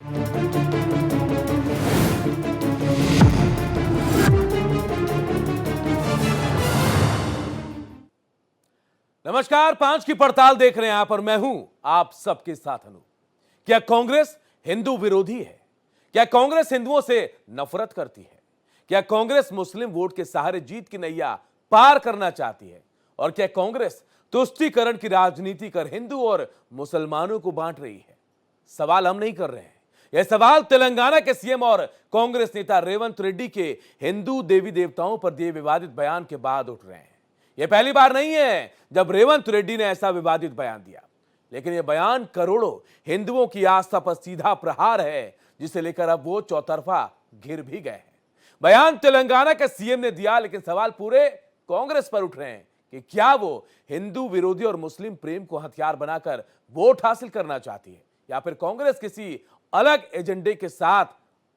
नमस्कार, 5 की पड़ताल देख रहे हैं आप और मैं हूं आप सबके साथ अनु। क्या कांग्रेस हिंदू विरोधी है? क्या कांग्रेस हिंदुओं से नफरत करती है? क्या कांग्रेस मुस्लिम वोट के सहारे जीत की नैया पार करना चाहती है? और क्या कांग्रेस तुष्टीकरण की राजनीति कर हिंदू और मुसलमानों को बांट रही है? सवाल हम नहीं कर रहे हैं, यह सवाल तेलंगाना के सीएम और कांग्रेस नेता रेवंत रेड्डी के हिंदू देवी देवताओं पर दिए विवादित बयान के बाद उठ रहे हैं। यह पहली बार नहीं है जब रेवंत रेड्डी ने ऐसा विवादित बयान दिया, लेकिन यह बयान करोड़ों हिंदुओं की आस्था पर सीधा प्रहार है, जिसे लेकर अब वो चौतरफा घिर भी गए हैं। बयान तेलंगाना के सीएम ने दिया, लेकिन सवाल पूरे कांग्रेस पर उठ रहे हैं कि क्या वो हिंदू विरोधी और मुस्लिम प्रेम को हथियार बनाकर वोट हासिल करना चाहती है, या फिर कांग्रेस किसी अलग एजेंडे के साथ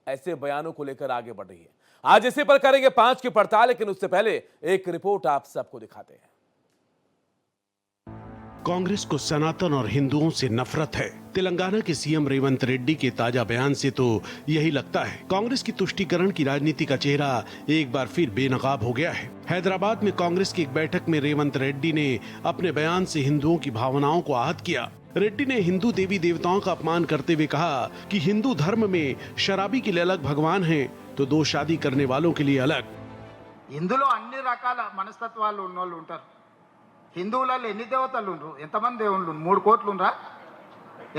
ऐसे बयानों को लेकर आगे बढ़ रही है। आज इसी पर करेंगे 5 की पड़ताल, लेकिन उससे पहले एक रिपोर्ट आप सबको दिखाते हैं। कांग्रेस को सनातन और हिंदुओं से नफरत है। तेलंगाना के सीएम रेवंत रेड्डी के ताजा बयान से तो यही लगता है। कांग्रेस की तुष्टीकरण की राजनीति का चेहरा एक बार फिर बेनकाब हो गया है। हैदराबाद में कांग्रेस की एक बैठक में रेवंत रेड्डी ने अपने बयान से हिंदुओं की भावनाओं को आहत किया। रेड्डी ने हिंदू देवी देवताओं का अपमान करते हुए कहा कि हिंदू धर्म में शराबी के लिए अलग भगवान हैं, तो दो शादी करने वालों के लिए अलग। ఇందులో అన్ని రకాల మనస్తత్వాలు ఉన్నోళ్ళు ఉంటారు. హిందువులలో ఎన్ని దేవతలు ఉండరు? ఎంతమంది దేవుళ్ళు? 3 కోట్లు ఉండరా?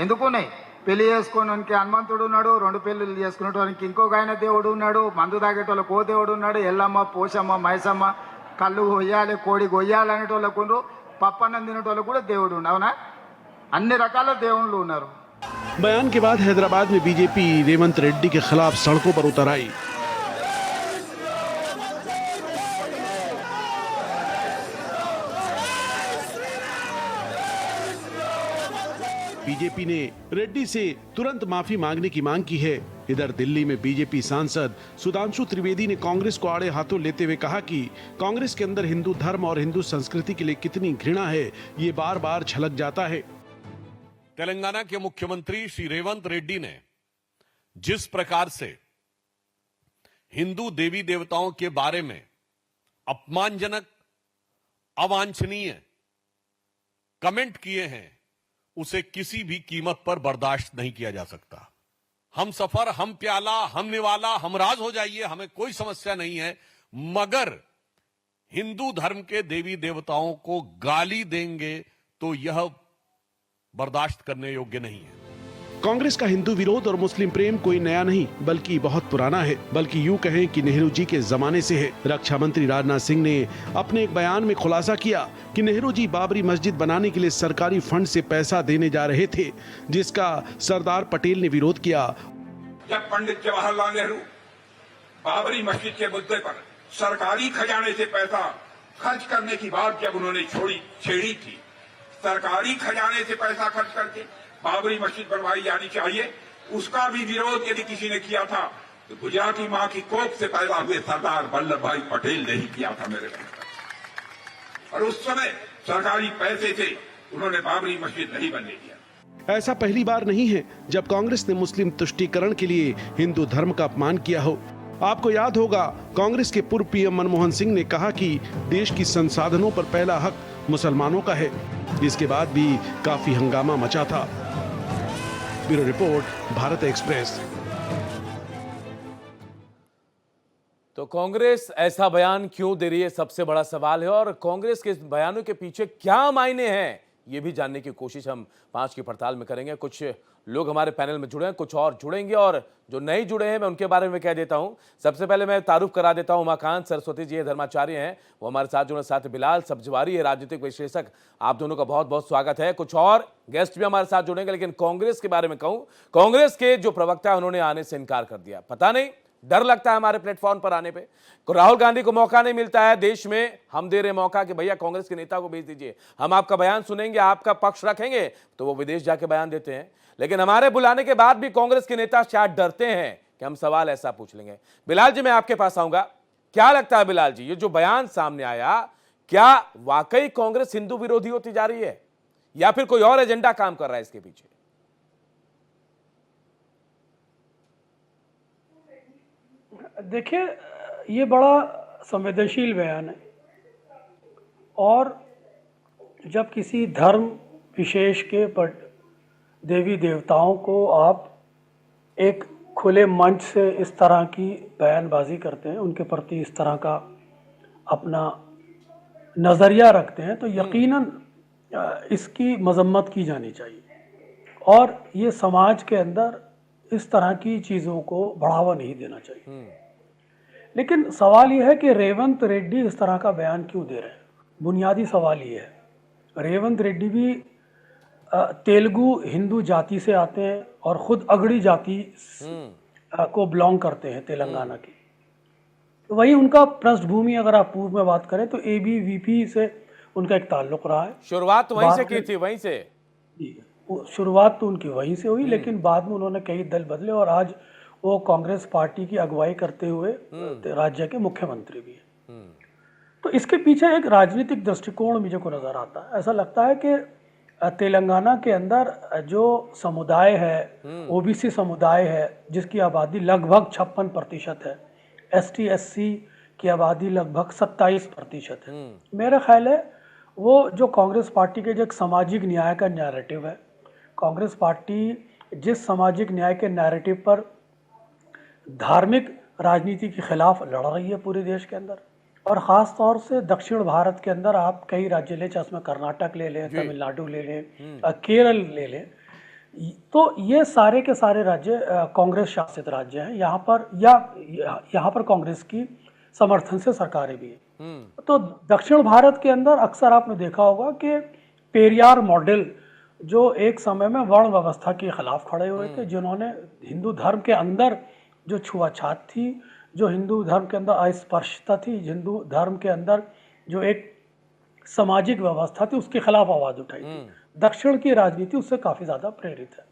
ఎందుకున్నాయి? పెళ్లి చేసుకోవడానికి హనుమంతుడు ఉన్నాడు, 2 పెళ్లిళ్ళు చేసుకునేటోనికి ఇంకొక ఆయన దేవుడు ఉన్నాడు, మందు తాగేటోళ్ళకి ఓ దేవుడు ఉన్నాడు, ఎల్లమ్మ, పోషమ్మ, మైసమ్మ, కళ్ళు కొయ్యాలి, కోడి కొయ్యాలి అనేటోళ్ళకు ఉండరు, పప్పన్నం తినేటోళ్ళకు కూడా దేవుడు ఉండు. అవునా? అన్ని రకాల దేవుళ్ళు ఉన్నారు. बयान के बाद हैदराबाद में बीजेपी रेवंत रेड्डी के खिलाफ सड़कों पर उतर आई। बीजेपी ने रेड्डी से तुरंत माफी मांगने की मांग की है। इधर दिल्ली में बीजेपी सांसद सुधांशु त्रिवेदी ने कांग्रेस को आड़े हाथों लेते हुए कहा कि कांग्रेस के अंदर हिंदू धर्म और हिंदू संस्कृति के लिए कितनी घृणा है, ये बार बार झलक जाता है। तेलंगाना के मुख्यमंत्री श्री रेवंत रेड्डी ने जिस प्रकार से हिंदू देवी देवताओं के बारे में अपमानजनक, अवांछनीय कमेंट किए हैं, उसे किसी भी कीमत पर बर्दाश्त नहीं किया जा सकता। हम सफर, हम प्याला, हम निवाला, हम राज हो जाइए, हमें कोई समस्या नहीं है, मगर हिंदू धर्म के देवी देवताओं को गाली देंगे तो यह बर्दाश्त करने योग्य नहीं है। कांग्रेस का हिंदू विरोध और मुस्लिम प्रेम कोई नया नहीं बल्कि बहुत पुराना है, बल्कि यूं कहें कि नेहरू जी के जमाने से है। रक्षा मंत्री राजनाथ सिंह ने अपने एक बयान में खुलासा किया कि नेहरू जी बाबरी मस्जिद बनाने के लिए सरकारी फंड से पैसा देने जा रहे थे, जिसका सरदार पटेल ने विरोध किया। जब पंडित जवाहरलाल नेहरू बाबरी मस्जिद के मुद्दे पर सरकारी खजाने से पैसा खर्च करने की बात जब उन्होंने छेड़ी थी, सरकारी खजाने से पैसा खर्च करके बाबरी मस्जिद बनवाई जानी चाहिए, उसका भी विरोध यदि किसी ने किया था तो गुजराती मां की कोख से पैदा हुए सरदार वल्लभ भाई पटेल ने ही किया था मेरे भाई। और उस समय सरकारी पैसे से उन्होंने बाबरी मस्जिद नहीं बनने दिया। ऐसा पहली बार नहीं है जब कांग्रेस ने मुस्लिम तुष्टीकरण के लिए हिंदू धर्म का अपमान किया हो। आपको याद होगा, कांग्रेस के पूर्व पीएम मनमोहन सिंह ने कहा कि देश की संसाधनों पर पहला हक मुसलमानों का है। इसके बाद भी काफी हंगामा मचा था। Bureau report, Bharat express. तो कांग्रेस ऐसा बयान क्यों दे रही है, सबसे बड़ा सवाल है, और कांग्रेस के इस बयानों के पीछे क्या मायने हैं, ये भी जानने की कोशिश हम 5 की पड़ताल में करेंगे। कुछ लोग हमारे पैनल में जुड़े हैं, कुछ और जुड़ेंगे, और जो नहीं जुड़े हैं मैं उनके बारे में कह देता हूं। सबसे पहले मैं तारुफ करा देता हूं, उमाकांत सरस्वती जी धर्माचार्य हैं, वो हमारे साथ जुड़े। साथ बिलाल सब्जवारी है, राजनीतिक विश्लेषक। आप दोनों का बहुत बहुत स्वागत है। कुछ और गेस्ट भी हमारे साथ जुड़ेंगे, लेकिन कांग्रेस के बारे में कहूं, कांग्रेस के जो प्रवक्ता है उन्होंने आने से इनकार कर दिया। पता नहीं, डर लगता है हमारे प्लेटफॉर्म पर आने पे। राहुल गांधी को मौका नहीं मिलता है देश में, हम दे रहे मौका कि भैया कांग्रेस के नेता को भेज दीजिए, हम आपका बयान सुनेंगे, आपका पक्ष रखेंगे, तो वो विदेश जाके बयान देते हैं। लेकिन हमारे बुलाने के बाद भी कांग्रेस के नेता शायद डरते हैं कि हम सवाल ऐसा पूछ लेंगे। बिलाल जी, मैं आपके पास आऊंगा। क्या लगता है बिलाल जी, ये जो बयान सामने आया, क्या वाकई कांग्रेस हिंदू विरोधी होती जा रही है, या फिर कोई और एजेंडा काम कर रहा है इसके पीछे? देखिए, ये बड़ा संवेदनशील बयान है और जब किसी धर्म विशेष के पर देवी देवताओं को आप एक खुले मंच से इस तरह की बयानबाजी करते हैं, उनके प्रति इस तरह का अपना नज़रिया रखते हैं, तो यकीनन इसकी मजम्मत की जानी चाहिए और ये समाज के अंदर इस तरह की चीज़ों को बढ़ावा नहीं देना चाहिए। लेकिन सवाल यह है कि रेवंत रेड्डी इस तरह का बयान क्यों दे रहे हैं। बुनियादी सवाल ये है, रेवंत रेड्डी भी तेलुगु हिंदू जाति से आते हैं और ख़ुद अगड़ी जाति को बिलोंग करते हैं तेलंगाना की। तो वही उनका पृष्ठभूमि अगर आप पूर्व में बात करें तो एबीवीपी से उनका एक ताल्लुक रहा है। शुरुआत तो वहीं से की थी, वहीं से शुरुआत तो उनकी वहीं से हुई, लेकिन बाद में उन्होंने कई दल बदले और आज वो कांग्रेस पार्टी की अगुवाई करते हुए राज्य के मुख्यमंत्री भी हैं। तो इसके पीछे एक राजनीतिक दृष्टिकोण मुझे को नज़र आता है। ऐसा लगता है कि तेलंगाना के अंदर जो समुदाय है, ओबीसी समुदाय है, जिसकी आबादी लगभग 56% है, एसटी एससी की आबादी लगभग 27% है। मेरा ख्याल है वो जो कांग्रेस पार्टी के जो एक सामाजिक न्याय का नैरेटिव है, कांग्रेस पार्टी जिस सामाजिक न्याय के नैरेटिव पर धार्मिक राजनीति के खिलाफ लड़ रही है पूरे देश के अंदर, और ख़ास तौर से दक्षिण भारत के अंदर आप कई राज्य ले, चाहे उसमें कर्नाटक ले लें, तमिलनाडु ले लें, केरल ले लें, तो ये सारे के सारे राज्य कांग्रेस शासित राज्य हैं। यहाँ पर कांग्रेस की समर्थन से सरकारें भी हैं। तो दक्षिण भारत के अंदर अक्सर आपने देखा होगा कि पेरियार मॉडल जो एक समय में वर्ण व्यवस्था के खिलाफ खड़े हुए थे, जिन्होंने हिंदू धर्म के अंदर जो छुआछात थी, जो हिंदू धर्म के अंदर अस्पृश्यता थी, हिंदू धर्म के अंदर जो एक सामाजिक व्यवस्था थी, उसके खिलाफ आवाज़ उठाई थी। दक्षिण की राजनीति उससे काफ़ी ज़्यादा प्रेरित है।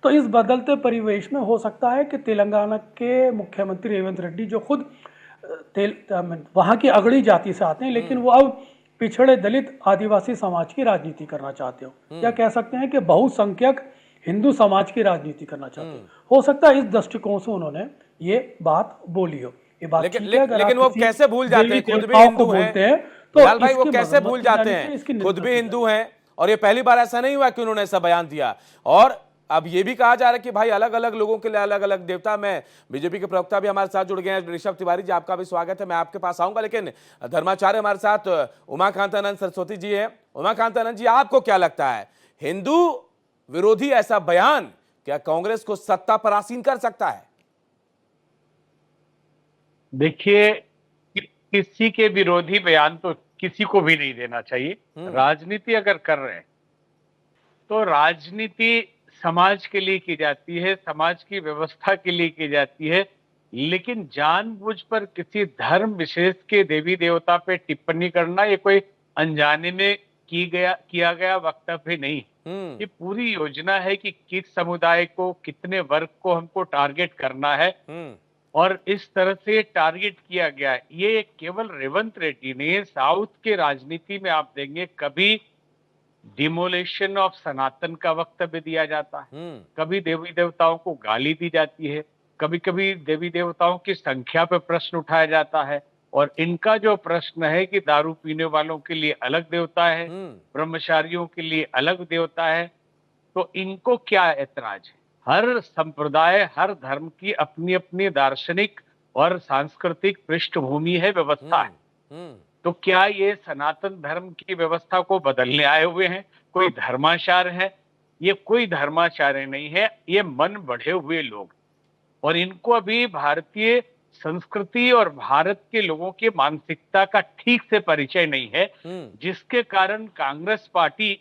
तो इस बदलते परिवेश में हो सकता है कि तेलंगाना के मुख्यमंत्री रेवंत रेड्डी जो खुद वहाँ की अगड़ी जाति से आते हैं, लेकिन वो अब पिछड़े दलित आदिवासी समाज की राजनीति करना चाहते हो, या कह सकते हैं कि बहुसंख्यक हिंदू समाज की राजनीति करना चाहते हो सकता है इस दृष्टिकोण से उन्होंने ये बात बोली हो। ये बात लेकिन वो कैसे भूल जाते हैं, खुद भी हिंदू हैं, तो लाल भाई वो कैसे भूल जाते हैं, खुद भी हिंदू हैं, और ये पहली बार ऐसा नहीं हुआ कि उन्होंने ऐसा बयान दिया। और अब ये भी कहा जा रहा है कि भाई अलग अलग लोगों के लिए अलग अलग देवता। मैं बीजेपी के प्रवक्ता भी हमारे साथ जुड़ गए हैं, ऋषभ तिवारी जी, आपका भी स्वागत है, मैं आपके पास आऊंगा, लेकिन धर्माचार्य हमारे साथ उमाकांतानंद सरस्वती जी है। उमाकांतानंद जी, आपको क्या लगता है, हिंदू विरोधी ऐसा बयान क्या कांग्रेस को सत्ता पर आसीन कर सकता है? देखिए, किसी के विरोधी बयान तो किसी को भी नहीं देना चाहिए। राजनीति अगर कर रहे हैं तो राजनीति समाज के लिए की जाती है, समाज की व्यवस्था के लिए की जाती है, लेकिन जानबूझ पर किसी धर्म विशेष के देवी देवता पे टिप्पणी करना ये कोई अनजाने में किया गया वक्तव्य नहीं। ये पूरी योजना है कि किस समुदाय को, कितने वर्ग को हमको टारगेट करना है, और इस तरह से टारगेट किया गया है। ये केवल रेवंत रेड्डी ने, साउथ के राजनीति में आप देंगे कभी डिमोलेशन ऑफ सनातन का वक्तव्य दिया जाता है, कभी देवी देवताओं को गाली दी जाती है, कभी कभी देवी देवताओं की संख्या पर प्रश्न उठाया जाता है, और इनका जो प्रश्न है कि दारू पीने वालों के लिए अलग देवता है, ब्रह्मचारियों के लिए अलग देवता है, तो इनको क्या ऐतराज है? हर संप्रदाय, हर धर्म की अपनी अपनी दार्शनिक और सांस्कृतिक पृष्ठभूमि है, व्यवस्था है। तो क्या ये सनातन धर्म की व्यवस्था को बदलने आए हुए हैं? कोई धर्माचार्य है? ये कोई धर्माचार्य नहीं है, ये मन बढ़े हुए लोग, और इनको अभी भारतीय संस्कृति और भारत के लोगों की मानसिकता का ठीक से परिचय नहीं है, जिसके कारण कांग्रेस पार्टी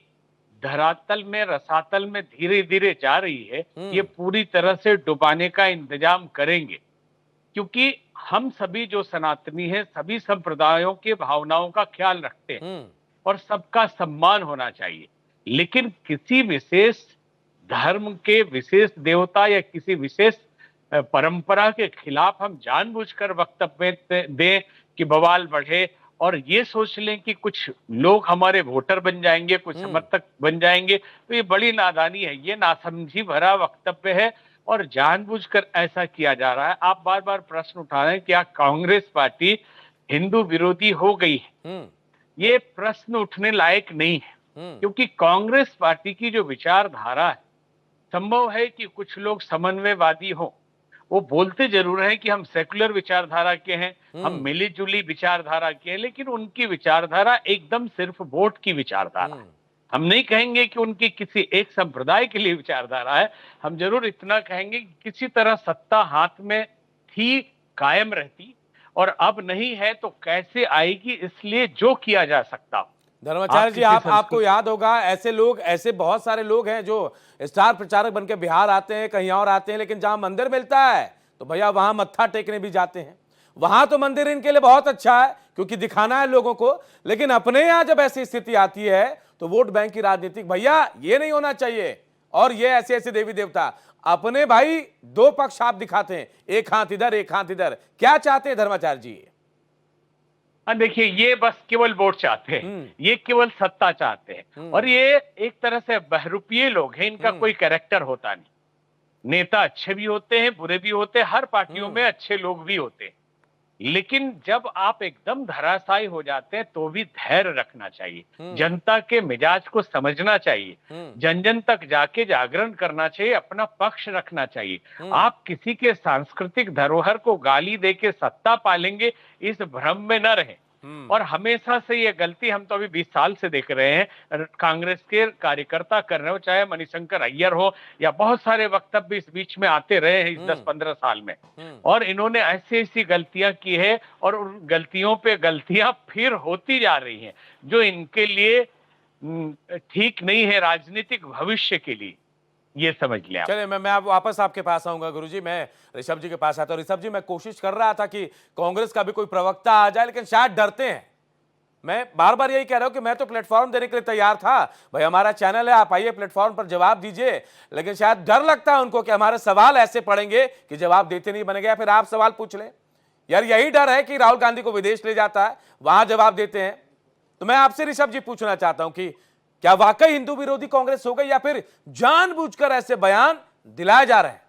धरातल में, रसातल में धीरे धीरे जा रही है। ये पूरी तरह से डुबाने का इंतजाम करेंगे, क्योंकि हम सभी जो सनातनी हैं, सभी संप्रदायों के भावनाओं का ख्याल रखते हैं और सबका सम्मान होना चाहिए, लेकिन किसी विशेष धर्म के विशेष देवता या किसी विशेष परंपरा के खिलाफ हम जानबूझकर वक्तव्य दें कि बवाल बढ़े, और ये सोच लें कि कुछ लोग हमारे वोटर बन जाएंगे, कुछ समर्थक बन जाएंगे, तो ये बड़ी नादानी है, ये नासमझी भरा वक्तव्य है, और जानबूझकर ऐसा किया जा रहा है। आप बार बार प्रश्न उठा रहे हैं क्या कांग्रेस पार्टी हिंदू विरोधी हो गई है? ये प्रश्न उठने लायक नहीं है, क्योंकि कांग्रेस पार्टी की जो विचारधारा है, संभव है कि कुछ लोग समन्वयवादी हों, वो बोलते जरूर हैं कि हम सेकुलर विचारधारा के हैं, हम मिली जुली विचारधारा के हैं, लेकिन उनकी विचारधारा एकदम सिर्फ वोट की विचारधारा है। हम नहीं कहेंगे कि उनकी किसी एक संप्रदाय के लिए विचारधारा है, हम जरूर इतना कहेंगे कि किसी तरह सत्ता हाथ में थी, कायम रहती, और अब नहीं है तो कैसे आएगी, इसलिए जो किया जा सकता। धर्माचार्य जी, आपको याद होगा ऐसे लोग, ऐसे बहुत सारे लोग हैं जो स्टार प्रचारक बनकर बिहार आते हैं, कहीं और आते हैं, लेकिन जहां मंदिर मिलता है तो भैया वहां मत्था टेकने भी जाते हैं। वहां तो मंदिर इनके लिए बहुत अच्छा है क्योंकि दिखाना है लोगों को, लेकिन अपने यहां जब ऐसी स्थिति आती है तो वोट बैंक की राजनीति, भैया ये नहीं होना चाहिए। और ये ऐसे ऐसे देवी देवता अपने भाई दो पक्ष आप दिखाते हैं, एक हाथ इधर एक हाथ इधर, क्या चाहते हैं धर्माचार्य जी? देखिए, ये बस केवल वोट चाहते हैं, ये केवल सत्ता चाहते हैं, और ये एक तरह से बहरूपीय लोग हैं, इनका कोई कैरेक्टर होता नहीं। नेता अच्छे भी होते हैं, बुरे भी होते हैं, हर पार्टियों में अच्छे लोग भी होते हैं, लेकिन जब आप एकदम धराशायी हो जाते हैं तो भी धैर्य रखना चाहिए, जनता के मिजाज को समझना चाहिए, जन जन तक जाके जागरण करना चाहिए, अपना पक्ष रखना चाहिए। आप किसी के सांस्कृतिक धरोहर को गाली देके सत्ता पालेंगे, इस भ्रम में न रहें। और हमेशा से ये गलती हम तो अभी 20 साल से देख रहे हैं कांग्रेस के कार्यकर्ता कर रहे हो, चाहे मणिशंकर अय्यर हो या बहुत सारे वक्तव्य इस बीच में आते रहे हैं इस 10-15 साल में, और इन्होंने ऐसी ऐसी गलतियां की है और उन गलतियों पे गलतियां फिर होती जा रही हैं, जो इनके लिए ठीक नहीं है राजनीतिक भविष्य के लिए, ये समझ लें आप। चलिए, मैं आप वापस आपके पास आऊंगा गुरुजी, मैं ऋषभ जी के पास आता हूं। ऋषभ जी, मैं कोशिश कर रहा था कि कांग्रेस का भी कोई प्रवक्ता आ जाए, लेकिन शायद डरते हैं। मैं बार बार यही कह रहा हूं कि मैं तो प्लेटफॉर्म देने के लिए तैयार था, भाई हमारा चैनल है, आप आइए प्लेटफॉर्म पर जवाब दीजिए, लेकिन शायद डर लगता है उनको कि हमारे सवाल ऐसे पड़ेंगे कि जवाब देते नहीं बनेंगे, या फिर आप सवाल पूछ लें। यार यही डर है कि राहुल गांधी को विदेश ले जाता है, वहां जवाब देते हैं। तो मैं आपसे ऋषभ जी पूछना चाहता हूं कि क्या वाकई हिंदू विरोधी कांग्रेस हो गई, या फिर जानबूझकर ऐसे बयान दिलाए जा रहे हैं?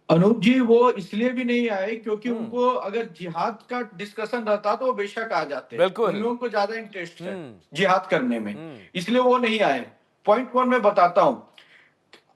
अनूप जी, वो इसलिए भी नहीं आए क्योंकि उनको अगर जिहाद का डिस्कशन रहता तो वो बेशक आ जाते। बिल्कुल, उन लोगों को ज्यादा इंटरेस्ट है जिहाद करने में, इसलिए वो नहीं आए। पॉइंट वन मैं बताता हूं।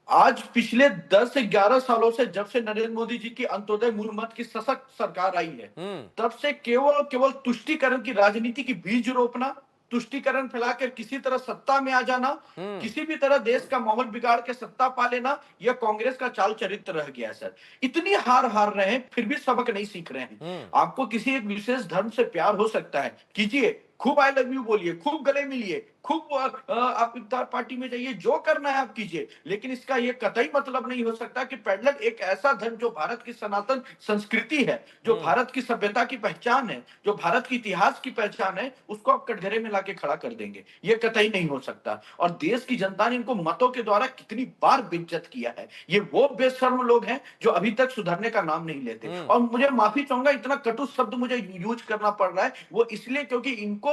आज पिछले 10 से 11 सालों से, जब से नरेंद्र मोदी जी की अंत्योदय मूल मत की सशक्त सरकार आई है, तब से केवल तुष्टीकरण की राजनीति की बीज रोपना, तुष्टीकरण फैलाकर किसी तरह सत्ता में आ जाना, किसी भी तरह देश का माहौल बिगाड़ के सत्ता पा लेना, यह कांग्रेस का चाल चरित्र रह गया सर। इतनी हार रहे हैं फिर भी सबक नहीं सीख रहे हैं। आपको किसी एक विशेष धर्म से प्यार हो सकता है, कीजिए, खूब आई लव यू बोलिए, खूब गले मिलिए, खूब आप इफ्तार पार्टी में जाइए, जो करना है आप कीजिए, लेकिन इसका ये कतई मतलब नहीं हो सकता कि पैरेलल एक ऐसा धर्म जो भारत की सनातन संस्कृति है, जो भारत की सभ्यता की पहचान है, जो भारत की इतिहास की पहचान है, उसको आप कटघरे में लाके खड़ा कर देंगे। ये कतई नहीं हो सकता। और देश की जनता ने इनको मतों के द्वारा कितनी बार बेइज्जत किया है। ये वो बेशर्म लोग हैं जो अभी तक सुधरने का नाम नहीं लेते। और मुझे माफी चाहूंगा, इतना कटु शब्द मुझे यूज करना पड़ रहा है, वो इसलिए क्योंकि इनको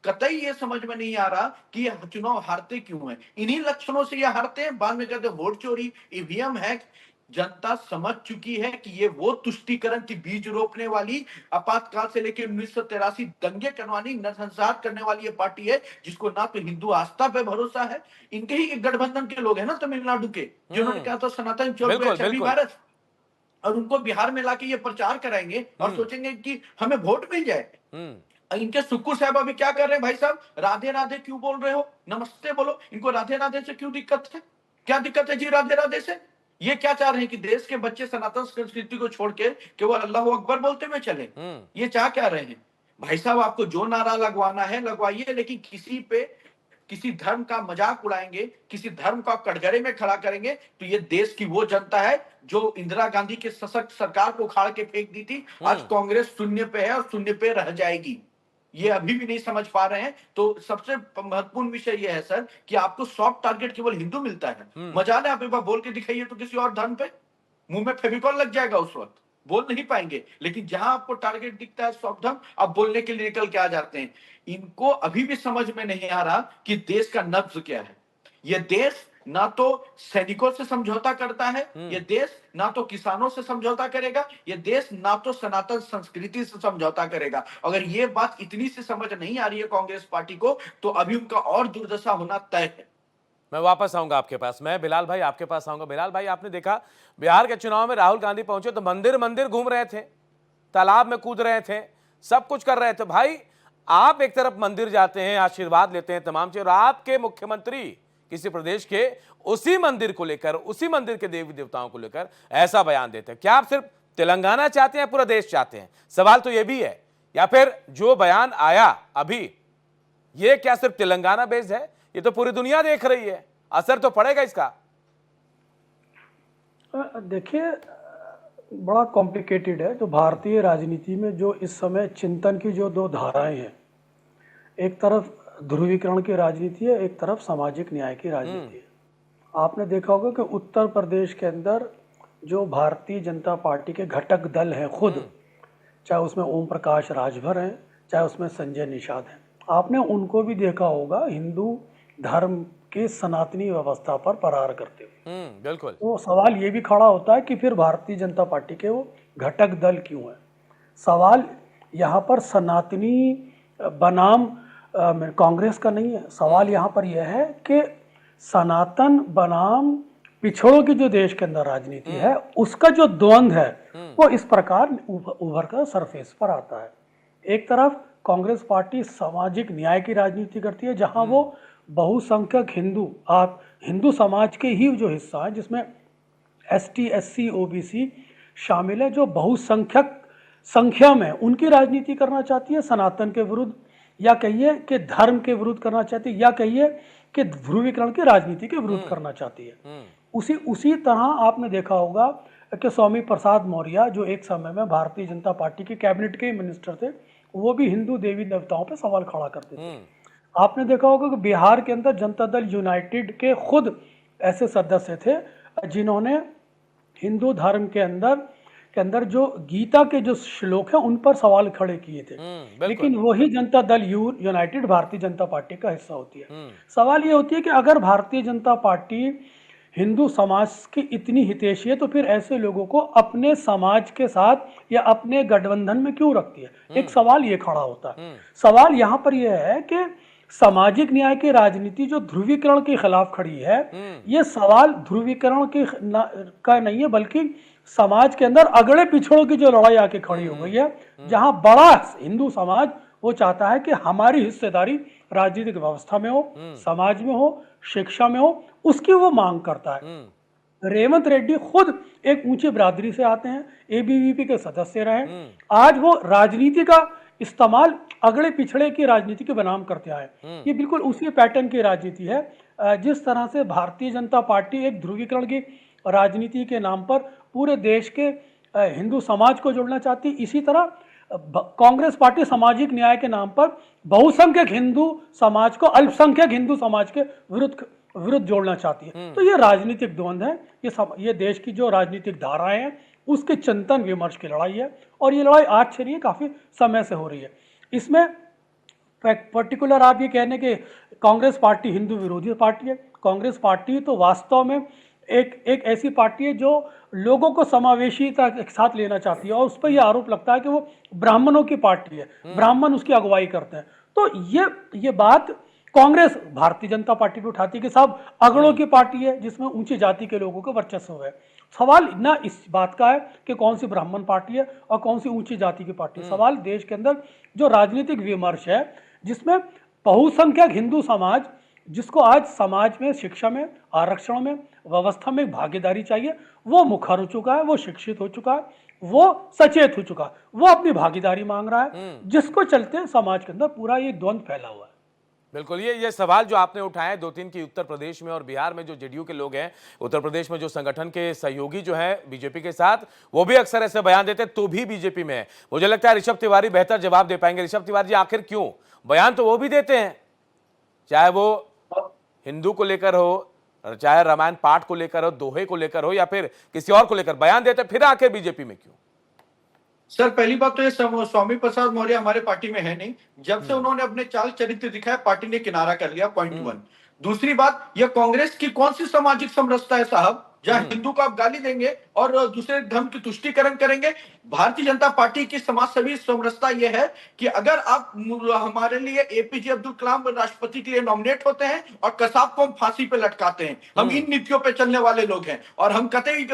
कतई ये समझ में नहीं आ रहा कि ये चुनाव हारते क्यों हैं। इन्हीं लक्षणों से ये हारते हैं। बाद में कहते हैं वोट चोरी, ईवीएम हैक। जनता समझ चुकी है कि ये वो तुष्टीकरण की बीज रोपने वाली, आपातकाल से लेकर 1983 दंगे करवानी, नरसंहार करने वाली ये पार्टी है, जिसको ना तो हिंदू आस्था पे भरोसा है। इनके ही गठबंधन के लोग हैं ना तमिलनाडु के, जिन्होंने कहा था सनातन चौक भारत, और उनको बिहार में लाके ये प्रचार कराएंगे और सोचेंगे कि हमें वोट मिल जाए। इनके सुक्कू साहब अभी क्या कर रहे हैं? भाई साहब, राधे राधे क्यों बोल रहे हो? नमस्ते बोलो। इनको राधे राधे से क्यों दिक्कत है? क्या दिक्कत है जी राधे राधे से? ये क्या चाह रहे हैं कि देश के बच्चे सनातन संस्कृति को छोड़ के केवल अल्लाह अकबर बोलते हुए चले? ये चाह क्या रहे हैं? भाई साहब, आपको जो नारा लगवाना है लगवाइए, लेकिन किसी धर्म का मजाक उड़ाएंगे, किसी धर्म को आप कटघरे में खड़ा करेंगे, तो ये देश की वो जनता है जो इंदिरा गांधी के सशक्त सरकार को उखाड़ के फेंक दी थी। आज कांग्रेस शून्य पे है और शून्य पे रह जाएगी। ये अभी भी नहीं समझ पा रहे हैं। तो सबसे महत्वपूर्ण विषय यह है सर कि आपको सॉफ्ट टारगेट केवल हिंदू मिलता है। मजाल है, आप एक बार बोल के दिखाइए तो किसी और धर्म पे मुंह में फेविकॉल लग जाएगा, उस वक्त बोल नहीं पाएंगे। लेकिन जहां आपको टारगेट दिखता है सॉफ्ट धर्म, आप बोलने के लिए निकल के आ जाते हैं। इनको अभी भी समझ में नहीं आ रहा कि देश का नब्ज क्या है। यह देश ना तो सैनिकों से समझौता करता है ये देश, ना तो किसानों से समझौता करेगा ये देश, ना तो सनातन संस्कृति से समझौता करेगा। अगर ये बात इतनी सी समझ नहीं आ रही है कांग्रेस पार्टी को, तो अभी उनका और दुर्दशा होना तय है। मैं वापस आऊंगा आपके पास, मैं बिलाल भाई आपके पास आऊंगा। बिलाल भाई, आपने देखा बिहार के चुनाव में राहुल गांधी पहुंचे तो मंदिर मंदिर घूम रहे थे, तालाब में कूद रहे थे, सब कुछ कर रहे थे। भाई, आप एक तरफ मंदिर जाते हैं, आशीर्वाद लेते हैं, तमाम चीज, और आपके मुख्यमंत्री किसी प्रदेश के उसी मंदिर को लेकर, उसी मंदिर के देवी देवताओं को लेकर ऐसा बयान देते हैं। क्या आप सिर्फ तेलंगाना चाहते हैं, पूरा देश चाहते हैं? सवाल तो यह भी है। या फिर जो बयान आया अभी, ये क्या सिर्फ तेलंगाना बेस्ड है? ये तो पूरी दुनिया देख रही है, असर तो पड़ेगा इसका। देखिए, बड़ा कॉम्प्लिकेटेड है। तो भारतीय राजनीति में जो इस समय चिंतन की जो दो धाराएं हैं, एक तरफ ध्रुवीकरण की राजनीति है, एक तरफ सामाजिक न्याय की राजनीति है। आपने देखा होगा कि उत्तर प्रदेश के अंदर जो भारतीय जनता पार्टी के घटक दल हैं खुद, चाहे उसमें ओम प्रकाश राजभर हैं, चाहे उसमें संजय निषाद हैं, आपने उनको भी देखा होगा हिंदू धर्म के सनातनी व्यवस्था पर प्रहार करते हुए। बिल्कुल। तो सवाल ये भी खड़ा होता है कि फिर भारतीय जनता पार्टी के वो घटक दल क्यों है? सवाल यहाँ पर सनातनी बनाम कांग्रेस का नहीं है। सवाल यहाँ पर यह है कि सनातन बनाम पिछड़ों की जो देश के अंदर राजनीति है, उसका जो द्वंद्व है वो इस प्रकार उभर कर सरफेस पर आता है। एक तरफ कांग्रेस पार्टी सामाजिक न्याय की राजनीति करती है, जहां वो बहुसंख्यक हिंदू, आप हिंदू समाज के ही जो हिस्सा है, जिसमें एसटी, एससी, ओबीसी शामिल है, जो बहुसंख्यक संख्या में उनकी राजनीति करना चाहती है सनातन के विरुद्ध, या कहिए कि धर्म के विरुद्ध करना चाहती है, या कहिए कि ध्रुवीकरण की राजनीति के विरुद्ध करना चाहती है। उसी तरह आपने देखा होगा कि स्वामी प्रसाद मौर्य, जो एक समय में भारतीय जनता पार्टी के कैबिनेट के मिनिस्टर थे, वो भी हिंदू देवी देवताओं पे सवाल खड़ा करते थे। आपने देखा होगा कि बिहार के अंदर जनता दल यूनाइटेड के खुद ऐसे सदस्य थे जिन्होंने हिंदू धर्म के अंदर जो गीता के जो श्लोक हैं उन पर सवाल खड़े किए थे। लेकिन वही जनता दल यूनाइटेड भारतीय जनता पार्टी का हिस्सा होती है। सवाल ये होती है कि अगर भारतीय जनता पार्टी हिंदू समाज की इतनी हितैषी है, तो फिर ऐसे लोगों को अपने समाज के साथ या अपने गठबंधन में क्यों रखती है? एक सवाल ये खड़ा होता है। सवाल यहाँ पर यह है कि सामाजिक न्याय की राजनीति जो ध्रुवीकरण के खिलाफ खड़ी है, ये सवाल ध्रुवीकरण का नहीं है, बल्कि समाज के अंदर अगड़े पिछड़ों की जो लड़ाई आके खड़ी हो गई है, जहां बड़ा हिंदू समाज वो चाहता है कि हमारी हिस्सेदारी राजनीतिक व्यवस्था में हो, समाज में हो, शिक्षा में हो, उसकी वो मांग करता है। रेवंत रेड्डी खुद एक ऊंची बिरादरी से आते हैं, एबीवीपी के सदस्य रहे, आज वो राजनीति का इस्तेमाल अगड़े पिछड़े की राजनीति के बनाम करते आए। ये बिल्कुल उसी पैटर्न की राजनीति है जिस तरह से भारतीय जनता पार्टी एक ध्रुवीकरण की राजनीति के नाम पर पूरे देश के हिंदू समाज को जोड़ना चाहती है, इसी तरह कांग्रेस पार्टी सामाजिक न्याय के नाम पर बहुसंख्यक हिंदू समाज को अल्पसंख्यक हिंदू समाज के विरुद्ध जोड़ना चाहती है। तो ये राजनीतिक द्वंद्व है, ये देश की जो राजनीतिक धाराएं हैं उसके चिंतन विमर्श की लड़ाई है, और ये लड़ाई आज से नहीं है, काफी समय से हो रही है। इसमें पर्टिकुलर आप ये कहने के कांग्रेस पार्टी हिंदू विरोधी पार्टी है। कांग्रेस पार्टी तो वास्तव में एक ऐसी पार्टी है जो लोगों को समावेशीता के साथ लेना चाहती है, और उस पर यह आरोप लगता है कि वो ब्राह्मणों की पार्टी है, ब्राह्मण उसकी अगुवाई करते हैं। तो ये बात कांग्रेस भारतीय जनता पार्टी पे उठाती है कि साहब अगड़ों की पार्टी है जिसमें ऊंची जाति के लोगों का वर्चस्व है। सवाल ना इस बात का है कि कौन सी ब्राह्मण पार्टी है और कौन सी ऊंची जाति की पार्टी है। सवाल देश के अंदर जो राजनीतिक विमर्श है, जिसमें बहुसंख्यक हिंदू समाज, जिसको आज समाज में, शिक्षा में, आरक्षण में, व्यवस्था में भागीदारी चाहिए, वो मुखर हो चुका है, वो शिक्षित हो चुका है, वो सचेत हो चुका है, वो अपनी भागीदारी मांग रहा है, जिसको चलते समाज के अंदर पूरा ये द्वंद्व फैला हुआ है। बिल्कुल, ये सवाल जो आपने उठाए दो तीन की, उत्तर प्रदेश में और बिहार में जो जेडीयू के लोग हैं, उत्तर प्रदेश में जो संगठन के सहयोगी जो है बीजेपी के साथ, वो भी अक्सर ऐसे बयान देते तो भी बीजेपी में है। मुझे लगता है ऋषभ तिवारी बेहतर जवाब दे पाएंगे। ऋषभ तिवारी जी, आखिर क्यों? बयान तो वो भी देते हैं, चाहे वो हिंदू को लेकर हो, चाहे रामायण पाठ को लेकर हो, दोहे को लेकर हो, या फिर किसी और को लेकर बयान देते, फिर आखिर बीजेपी में क्यों? सर, पहली बात तो ये स्वामी प्रसाद मौर्य हमारे पार्टी में है नहीं। जब से उन्होंने अपने चाल चरित्र दिखाया, पार्टी ने किनारा कर लिया, पॉइंट 1। दूसरी बात, यह कांग्रेस की कौन सी सामाजिक समरसता है साहब, जहां हिंदू को आप गाली देंगे और दूसरे धर्म की तुष्टीकरण करेंगे। भारतीय जनता पार्टी की समाज सेवी समरसता यह है कि अगर आप हमारे लिए एपीजे अब्दुल कलाम राष्ट्रपति के लिए नॉमिनेट होते हैं और कसाब को हम फांसी पे लटकाते हैं, हम इन नीतियों पे चलने वाले लोग हैं और हम कतई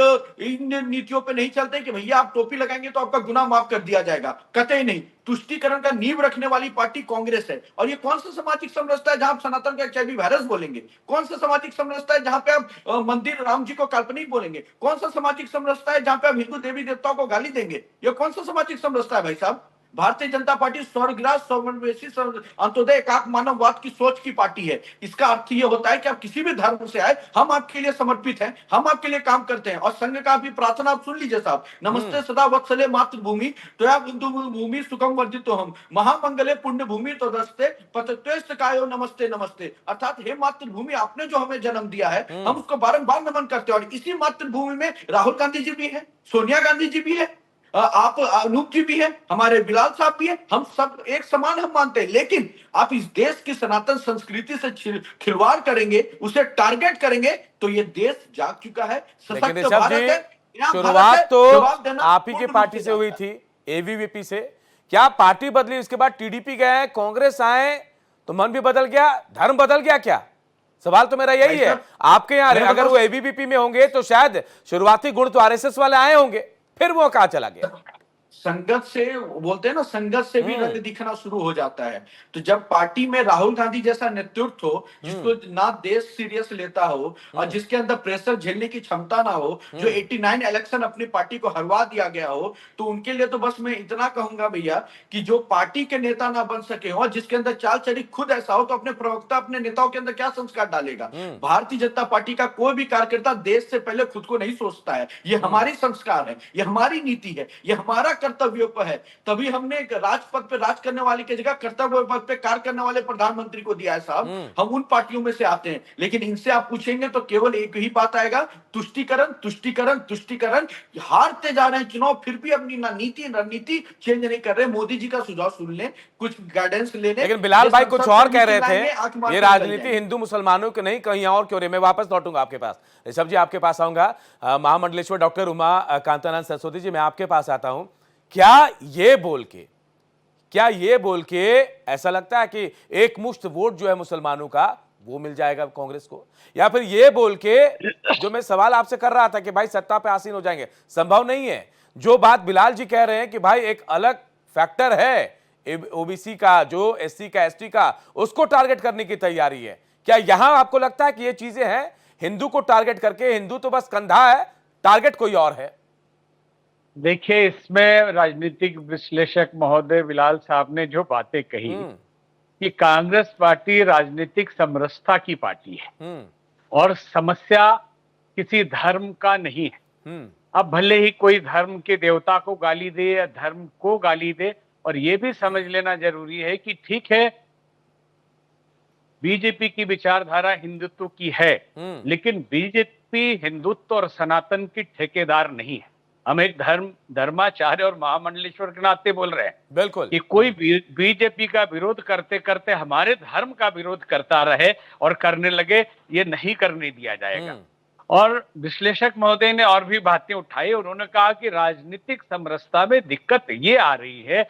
इन नीतियों पे नहीं चलते कि भैया आप टोपी लगाएंगे तो आपका गुनाह माफ कर दिया जाएगा, कतई नहीं। तुष्टीकरण का नींव रखने वाली पार्टी कांग्रेस है। और ये कौन सा सामाजिक समरसता है जहां आप सनातन का एचआईवी वायरस बोलेंगे? कौन सा सामाजिक समरसता है जहां पे आप मंदिर राम जी को काल्पनिक बोलेंगे? कौन सा सामाजिक समरसता है जहां पे आप हिंदू देवी देवताओं को गाली देंगे? ये कौन सा सामाजिक समरसता है भाई साहब? भारतीय जनता पार्टी स्वर्गराज समावेशी अंत्योदय एकात्म मानववाद की सोच की पार्टी है। इसका अर्थ यह होता है कि आप किसी भी धर्म से आए, हम आपके लिए समर्पित हैं, हम आपके लिए काम करते हैं। और संघ का भी प्रार्थना आप सुन लीजिए साहब, नमस्ते सदा वत्सले मातृभूमि त्वया बिंदु भूमि सुखम वर्जितो हम महामंगले पुण्य भूमि तो दस्ते पतत्वेष्ट कायो नमस्ते नमस्ते। अर्थात हे मातृभूमि, आपने जो हमें जन्म दिया है, हम उसको बारंबार नमन करते हैं। और इसी मातृभूमि में राहुल गांधी जी भी है, सोनिया गांधी जी भी है, आप अनूप जी भी हैं, हमारे बिलाल साहब भी हैं, हम सब एक समान हम मानते हैं। लेकिन आप इस देश की सनातन संस्कृति से खिलवाड़ करेंगे, उसे टारगेट करेंगे, तो ये देश जाग चुका है, लेकिन सशक्त ऋषभ भारत जी, है। शुरुआत तो जवाब देना आप ही के पूर्ण पार्टी रूप से हुई जाता है। थी, एबीवीपी से। क्या पार्टी बदली, उसके बाद टीडीपी गए, कांग्रेस आए तो मन भी बदल गया, धर्म बदल गया क्या? सवाल तो मेरा यही है। आपके यहाँ अगर वो एबीवीपी में होंगे तो शायद शुरुआती गुण तो आरएसएस वाले आए होंगे, फिर वो कहां चला गया? संगत से बोलते हैं ना, संगत से भी रंग दिखना शुरू हो जाता है। तो जब पार्टी में राहुल गांधी जैसा नेतृत्व हो, जिसको ना देश सीरियस लेता हो और जिसके अंदर प्रेशर झेलने की क्षमता ना हो, जो 89 इलेक्शन अपनी पार्टी को हरवा दिया गया हो, तो उनके लिए तो बस मैं इतना कहूंगा भैया कि जो पार्टी के नेता ना बन सके हो, जिसके अंदर चाल चली खुद ऐसा हो, तो अपने प्रवक्ता अपने नेताओं के अंदर क्या संस्कार डालेगा? भारतीय जनता पार्टी का कोई भी कार्यकर्ता देश से पहले खुद को नहीं सोचता है। ये हमारी संस्कार है, ये हमारी नीति है, ये हमारा कर्तव्य पर है। तभी हमने एक राजपद पे राज करने वाले की जगह कर्तव्य पद पे कार्य करने वाले प्रधानमंत्री को दिया है साहब। हम उन पार्टियों में से आते हैं, लेकिन इनसे आप पूछेंगे तो केवल एक ही बात आएगा, तुष्टीकरण तुष्टीकरण तुष्टीकरण। हारते जा रहे हैं चुनाव, फिर भी अपनी नीति रणनीति चेंज नहीं कर रहे। मोदी जी का सुझाव सुन लें, कुछ गाइडेंस ले लें। लेकिन बिलाल भाई कुछ और कह रहे थे, ये राजनीति जाएंगे। हिंदू मुसलमानों की नहीं, कहीं और क्यों रही? मैं वापस लौटूंगा आपके पास। ऋषभ जी आपके पास आऊंगा। महामंडलेश्वर डॉक्टर उमा कांतानंद सरस्वती जी, मैं आपके पास आता हूं। क्या ये बोल के ऐसा लगता है कि एक मुश्त वोट जो है मुसलमानों का वो मिल जाएगा कांग्रेस को, या फिर ये बोल के, जो मैं सवाल आपसे कर रहा था कि भाई सत्ता पे आसीन हो जाएंगे? संभव नहीं है। जो बात बिलाल जी कह रहे हैं कि भाई एक अलग फैक्टर है ओबीसी का, जो एससी का एसटी का, उसको टारगेट करने की तैयारी है। क्या यहां आपको लगता है कि ये चीजें हैं, हिंदू को टारगेट करके? हिंदू तो बस कंधा है, टारगेट कोई और है। देखिए, इसमें राजनीतिक विश्लेषक महोदय बिलाल साहब ने जो बातें कही कि कांग्रेस पार्टी राजनीतिक समरसता की पार्टी है और समस्या किसी धर्म का नहीं है। अब भले ही कोई धर्म के देवता को गाली दे या धर्म को गाली दे, और ये भी समझ लेना जरूरी है कि ठीक है, बीजेपी की विचारधारा हिंदुत्व की है, लेकिन बीजेपी हिंदुत्व और सनातन की ठेकेदार नहीं है। हम एक धर्माचार्य और महामंडलेश्वर के नाते बोल रहे हैं बिल्कुल कि कोई बीजेपी का विरोध करते करते हमारे धर्म का विरोध करता रहे और करने लगे, ये नहीं करने दिया जाएगा। और विश्लेषक महोदय ने और भी बातें उठाई। उन्होंने कहा कि राजनीतिक समरसता में दिक्कत ये आ रही है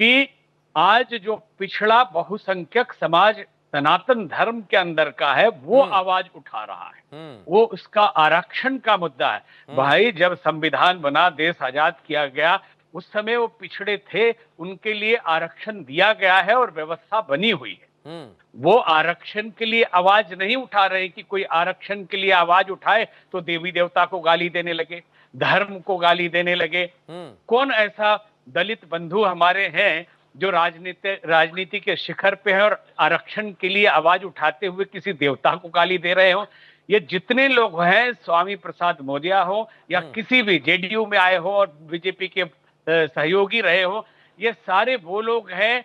कि आज जो पिछड़ा बहुसंख्यक समाज सनातन धर्म के अंदर का है, वो आवाज उठा रहा है, वो उसका आरक्षण का मुद्दा है। भाई, जब संविधान बना, देश आजाद किया गया, उस समय वो पिछड़े थे, उनके लिए आरक्षण दिया गया है और व्यवस्था बनी हुई है। वो आरक्षण के लिए आवाज नहीं उठा रहे कि कोई आरक्षण के लिए आवाज उठाए तो देवी देवता को गाली देने लगे, धर्म को गाली देने लगे। कौन ऐसा दलित बंधु हमारे हैं जो राजनीति के शिखर पे है और आरक्षण के लिए आवाज उठाते हुए किसी देवता को गाली दे रहे हो? ये जितने लोग हैं, स्वामी प्रसाद मौर्य हो या किसी भी जेडीयू में आए हो और बीजेपी के सहयोगी रहे हो, ये सारे वो लोग हैं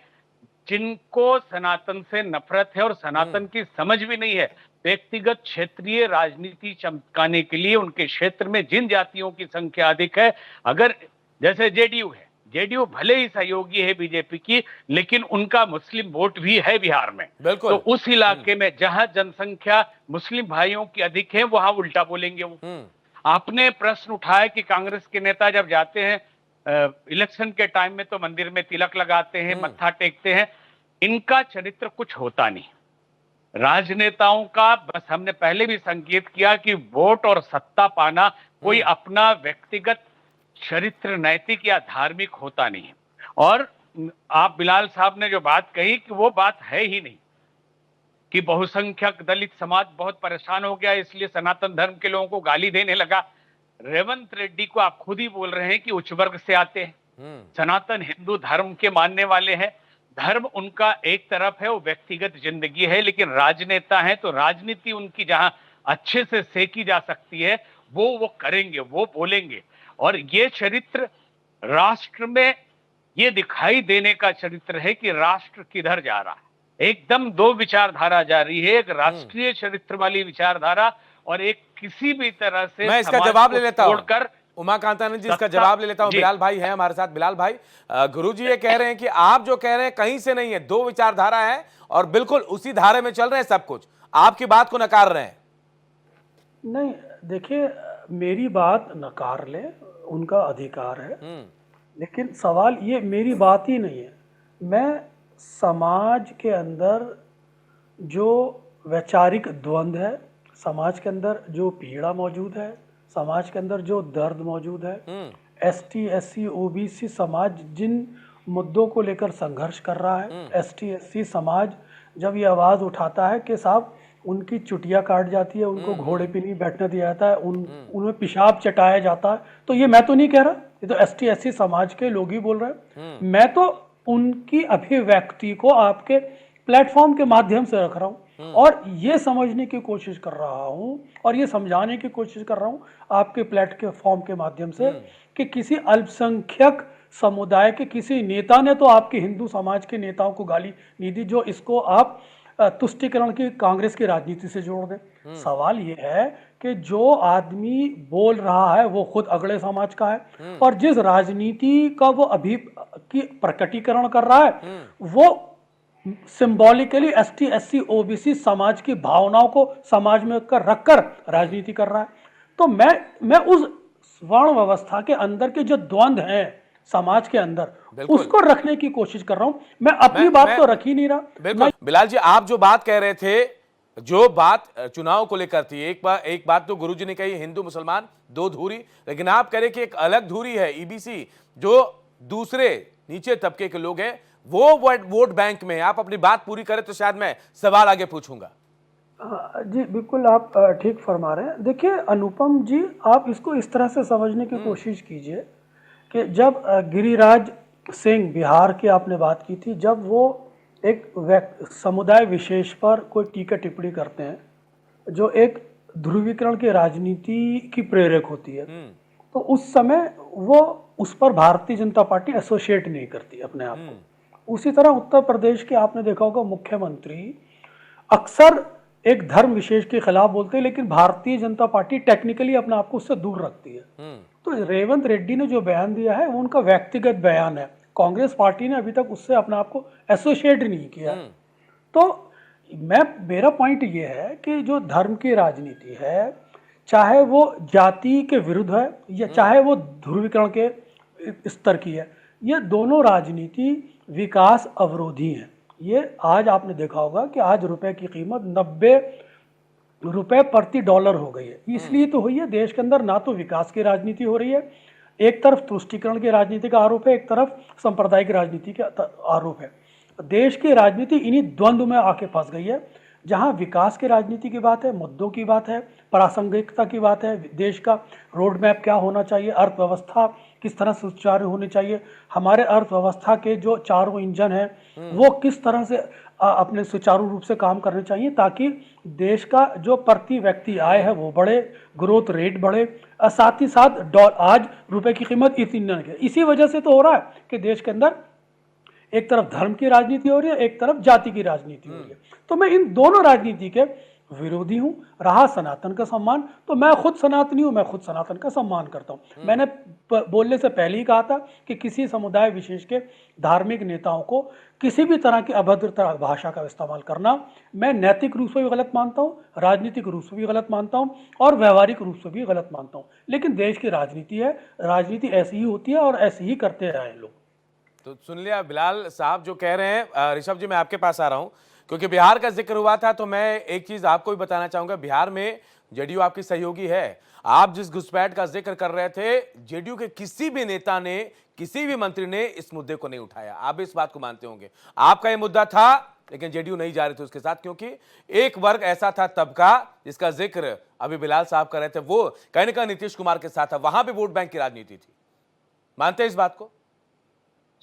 जिनको सनातन से नफरत है और सनातन की समझ भी नहीं है। व्यक्तिगत क्षेत्रीय राजनीति चमकाने के लिए उनके क्षेत्र में जिन जातियों की संख्या अधिक है, अगर जैसे जेडीयू है, जेडीयू भले ही सहयोगी है बीजेपी की, लेकिन उनका मुस्लिम वोट भी है बिहार में। बिल्कुल। तो उस इलाके में जहां जनसंख्या मुस्लिम भाइयों की अधिक है, वहां उल्टा बोलेंगे वो। आपने प्रश्न उठाया कि कांग्रेस के नेता जब जाते हैं इलेक्शन के टाइम में तो मंदिर में तिलक लगाते हैं, मत्था टेकते हैं। इनका चरित्र कुछ होता नहीं। राजनेताओं का बस हमने पहले भी संकेत किया कि वोट और सत्ता पाना कोई अपना व्यक्तिगत चरित्र नैतिक या धार्मिक होता नहीं है। और आप बिलाल साहब ने जो बात कही कि वो बात है ही नहीं कि बहुसंख्यक दलित समाज बहुत परेशान हो गया इसलिए सनातन धर्म के लोगों को गाली देने लगा। रेवंत रेड्डी को आप खुद ही बोल रहे हैं कि उच्च वर्ग से आते हैं, सनातन हिंदू धर्म के मानने वाले हैं। धर्म उनका एक तरफ है, वो व्यक्तिगत जिंदगी है, लेकिन राजनेता हैं तो राजनीति उनकी जहां अच्छे से सेकी जा सकती है वो करेंगे, वो बोलेंगे। और ये चरित्र राष्ट्र में ये दिखाई देने का चरित्र है कि राष्ट्र किधर जा रहा है। एकदम दो विचारधारा जा रही है, एक राष्ट्रीय चरित्र वाली विचारधारा और एक किसी भी तरह से मैं इसका जवाब ले लेता हूं, उमाकांतानंद जी इसका जवाब ले लेता हूं। बिलाल भाई है हमारे साथ। बिलाल भाई, गुरुजी ये कह रहे हैं कि आप जो कह रहे हैं कहीं से नहीं है, दो विचारधारा है और बिल्कुल उसी धारे में चल रहे हैं सब कुछ, आपकी बात को नकार रहे हैं। नहीं, देखिए, मेरी बात नकार ले, उनका अधिकार है, लेकिन सवाल ये मेरी बात ही नहीं है। मैं समाज के अंदर जो वैचारिक द्वंद्व है, समाज के अंदर जो पीड़ा मौजूद है, समाज के अंदर जो दर्द मौजूद है, एसटी एससी ओबीसी समाज जिन मुद्दों को लेकर संघर्ष कर रहा है, एसटी एससी समाज जब ये आवाज़ उठाता है कि साहब उनकी चुटिया काट जाती है, उनको घोड़े पे नहीं बैठने दिया जाता है, उनमें पेशाब चटाया जाता है, तो ये मैं तो नहीं कह रहा, ये तो एसटी एससी समाज के लोग ही बोल रहे हैं। मैं तो उनकी अभिव्यक्ति को आपके प्लेटफॉर्म के माध्यम से रख रहा हूँ और ये समझने की कोशिश कर रहा हूँ और ये समझाने की कोशिश कर रहा हूँ आपके प्लेटफॉर्म के माध्यम से कि किसी अल्पसंख्यक समुदाय के किसी नेता ने तो आपके हिंदू समाज के नेताओं को गाली नहीं दी जो इसको आप तुष्टीकरण की कांग्रेस की राजनीति से जोड़ दें। सवाल ये है कि जो आदमी बोल रहा है वो खुद अगड़े समाज का है और जिस राजनीति का वो अभी की प्रकटीकरण कर रहा है वो सिंबॉलिकली एसटी एससी ओबीसी समाज की भावनाओं को समाज में रखकर राजनीति कर रहा है। तो मैं उस वर्ण व्यवस्था के अंदर के जो द्वंद्व हैं समाज के अंदर उसको रखने की कोशिश कर रहा हूं। मैं अपनी बात तो रख ही नहीं रहा। बिल्कुल बिलाल जी, आप जो बात कह रहे थे, जो बात चुनाव को लेकर थी, एक बात तो गुरुजी ने कही हिंदू मुसलमान दो धुरी, लेकिन आप कह रहे कि एक अलग धुरी है ईबीसी, जो दूसरे नीचे तबके के लोग हैं वो वोट बैंक में। आप अपनी बात पूरी करें तो शायद मैं सवाल आगे पूछूंगा। जी बिल्कुल, आप ठीक फरमा रहे हैं। देखिए अनुपम जी, आप इसको इस तरह से समझने की कोशिश कीजिए कि जब गिरिराज सिंह बिहार की आपने बात की थी, जब वो एक समुदाय विशेष पर कोई टीका टिप्पणी करते हैं जो एक ध्रुवीकरण की राजनीति की प्रेरक होती है, तो उस समय वो उस पर भारतीय जनता पार्टी एसोसिएट नहीं करती अपने आप को। उसी तरह उत्तर प्रदेश के आपने देखा होगा मुख्यमंत्री अक्सर एक धर्म विशेष के खिलाफ बोलते हैं, लेकिन भारतीय जनता पार्टी टेक्निकली अपने आप को उससे दूर रखती है। तो रेवंत रेड्डी ने जो बयान दिया है वो उनका व्यक्तिगत बयान है, कांग्रेस पार्टी ने अभी तक उससे अपने आप को एसोसिएट नहीं किया। तो मेरा पॉइंट ये है कि जो धर्म की राजनीति है, चाहे वो जाति के विरुद्ध है या चाहे वो ध्रुवीकरण के स्तर की है, ये दोनों राजनीति विकास अवरोधी है। ये आज आपने देखा होगा कि आज रुपए की कीमत 90 रुपए प्रति डॉलर हो गई है। इसलिए तो हुई है, देश के अंदर ना तो विकास की राजनीति हो रही है, एक तरफ तुष्टीकरण की राजनीति का आरोप है, एक तरफ सांप्रदायिक राजनीति का आरोप है। देश की राजनीति इन्हीं द्वंद्व में आके फंस गई है, जहां विकास की राजनीति की बात है, मुद्दों की बात है, प्रासंगिकता की बात है, देश का रोड मैप क्या होना चाहिए, अर्थव्यवस्था किस तरह से सुचारू होनी चाहिए, हमारे अर्थव्यवस्था के जो चारों इंजन हैं वो किस तरह से अपने सुचारू रूप से काम करने चाहिए ताकि देश का जो प्रति व्यक्ति आय है वो बढ़े, ग्रोथ रेट बढ़े, साथ ही साथ आज रुपए की कीमत इतनी न गिरे। इसी वजह से तो हो रहा है कि देश के अंदर एक तरफ धर्म की राजनीति हो रही है, एक तरफ जाति की राजनीति हो रही है। तो मैं इन दोनों राजनीति के विरोधी हूं। रहा सनातन का सम्मान, तो मैं खुद सनातनी हूं, मैं खुद सनातन का सम्मान करता हूं। मैंने बोलने से पहले ही कहा था कि किसी समुदाय विशेष के धार्मिक नेताओं को किसी भी तरह की अभद्र भाषा का इस्तेमाल करना मैं नैतिक रूप से भी गलत मानता हूं, राजनीतिक रूप से भी गलत मानता हूं और व्यवहारिक रूप से भी गलत मानता हूं। लेकिन देश की राजनीति है, राजनीति ऐसी ही होती है और ऐसे ही करते रहे लोग। तो सुन लिया बिलाल साहब जो कह रहे हैं। ऋषभ जी, मैं आपके पास आ रहा हूं क्योंकि बिहार का जिक्र हुआ था, तो मैं एक चीज आपको भी बताना चाहूंगा। बिहार में जेडीयू आपकी सहयोगी है। आप जिस घुसपैठ का जिक्र कर रहे थे, जेडीयू के किसी भी नेता ने, किसी भी मंत्री ने इस मुद्दे को नहीं उठाया। आप भी इस बात को मानते होंगे। आपका ये मुद्दा था, लेकिन जेडीयू नहीं जा रही थी उसके साथ, क्योंकि एक वर्ग ऐसा था, तबका, जिसका जिक्र अभी बिलाल साहब कर रहे थे, वो कहीं ना कहीं नीतीश कुमार के साथ था। वहां भी वोट बैंक की राजनीति थी। मानते हैं इस बात को?